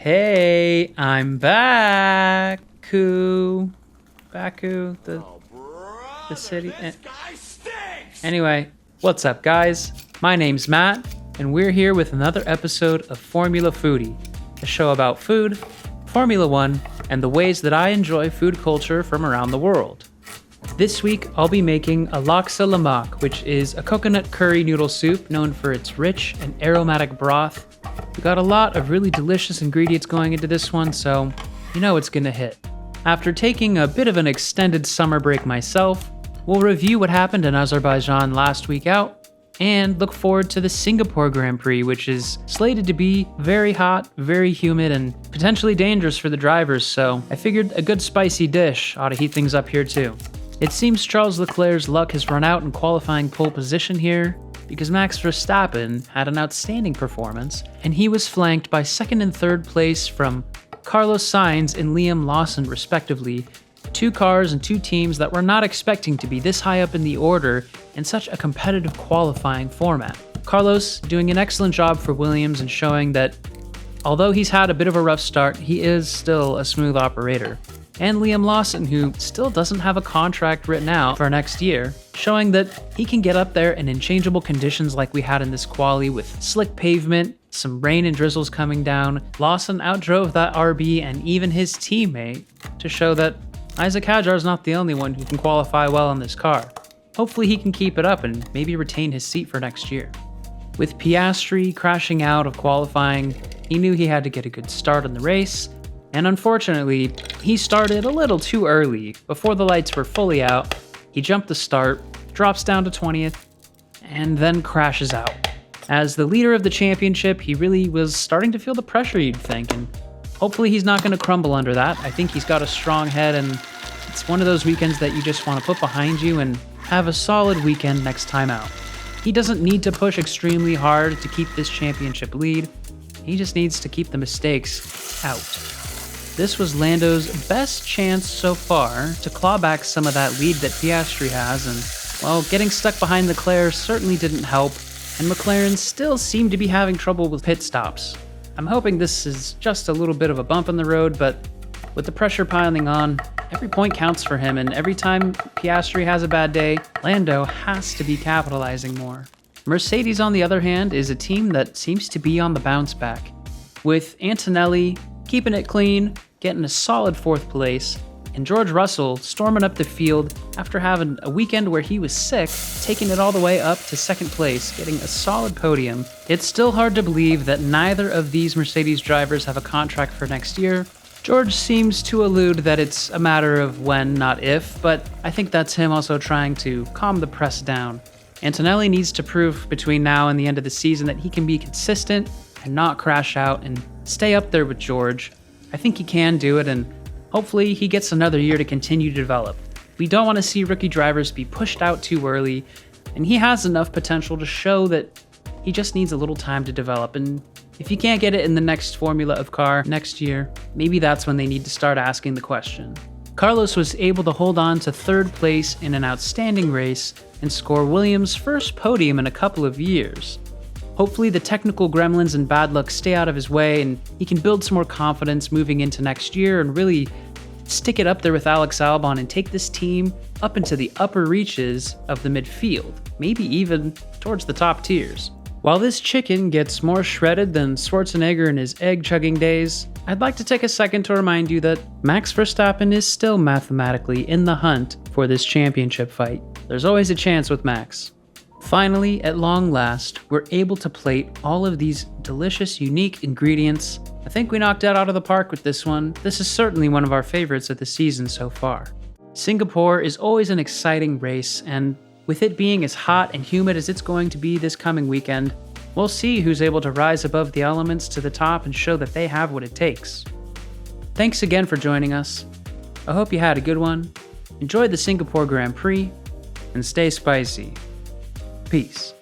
Hey, I'm Baku, the city. Anyway, what's up, guys? My name's Matt, and we're here with another episode of Formula Foodie, a show about food, Formula One, and the ways that I enjoy food culture from around the world. This week, I'll be making a laksa lemak, which is a coconut curry noodle soup known for its rich and aromatic broth. We got a lot of really delicious ingredients going into this one, so you know it's gonna hit. After taking a bit of an extended summer break myself, we'll review what happened in Azerbaijan last week out, and look forward to the Singapore Grand Prix, which is slated to be very hot, very humid, and potentially dangerous for the drivers, so I figured a good spicy dish ought to heat things up here too. It seems Charles Leclerc's luck has run out in qualifying pole position here, because Max Verstappen had an outstanding performance, and he was flanked by second and third place from Carlos Sainz and Liam Lawson respectively, two cars and two teams that were not expecting to be this high up in the order in such a competitive qualifying format. Carlos doing an excellent job for Williams and showing that although he's had a bit of a rough start, he is still a smooth operator. And Liam Lawson, who still doesn't have a contract written out for next year, showing that he can get up there in unchangeable conditions like we had in this quali with slick pavement, some rain and drizzles coming down. Lawson outdrove that RB and even his teammate to show that Isaac Hadjar's not the only one who can qualify well in this car. Hopefully he can keep it up and maybe retain his seat for next year. With Piastri crashing out of qualifying, he knew he had to get a good start in the race, and unfortunately, he started a little too early. Before the lights were fully out, he jumped the start, drops down to 20th, and then crashes out. As the leader of the championship, he really was starting to feel the pressure, you'd think, and hopefully he's not going to crumble under that. I think he's got a strong head, and it's one of those weekends that you just want to put behind you and have a solid weekend next time out. He doesn't need to push extremely hard to keep this championship lead. He just needs to keep the mistakes out. This was Lando's best chance so far to claw back some of that lead that Piastri has, and, well, getting stuck behind Leclerc certainly didn't help, and McLaren still seemed to be having trouble with pit stops. I'm hoping this is just a little bit of a bump in the road, but with the pressure piling on, every point counts for him, and every time Piastri has a bad day, Lando has to be capitalizing more. Mercedes, on the other hand, is a team that seems to be on the bounce back, with Antonelli keeping it clean, getting a solid fourth place, and George Russell storming up the field after having a weekend where he was sick, taking it all the way up to second place, getting a solid podium. It's still hard to believe that neither of these Mercedes drivers have a contract for next year. George seems to allude that it's a matter of when, not if, but I think that's him also trying to calm the press down. Antonelli needs to prove between now and the end of the season that he can be consistent and not crash out and stay up there with George. I think he can do it, and hopefully he gets another year to continue to develop. We don't want to see rookie drivers be pushed out too early, and he has enough potential to show that he just needs a little time to develop, and if he can't get it in the next Formula of car next year, maybe that's when they need to start asking the question. Carlos was able to hold on to third place in an outstanding race and score Williams' first podium in a couple of years. Hopefully the technical gremlins and bad luck stay out of his way and he can build some more confidence moving into next year and really stick it up there with Alex Albon and take this team up into the upper reaches of the midfield, maybe even towards the top tiers. While this chicken gets more shredded than Schwarzenegger in his egg-chugging days, I'd like to take a second to remind you that Max Verstappen is still mathematically in the hunt for this championship fight. There's always a chance with Max. Finally, at long last, we're able to plate all of these delicious, unique ingredients. I think we knocked it out of the park with this one. This is certainly one of our favorites of the season so far. Singapore is always an exciting race, and with it being as hot and humid as it's going to be this coming weekend, we'll see who's able to rise above the elements to the top and show that they have what it takes. Thanks again for joining us. I hope you had a good one. Enjoy the Singapore Grand Prix, and stay spicy. Peace.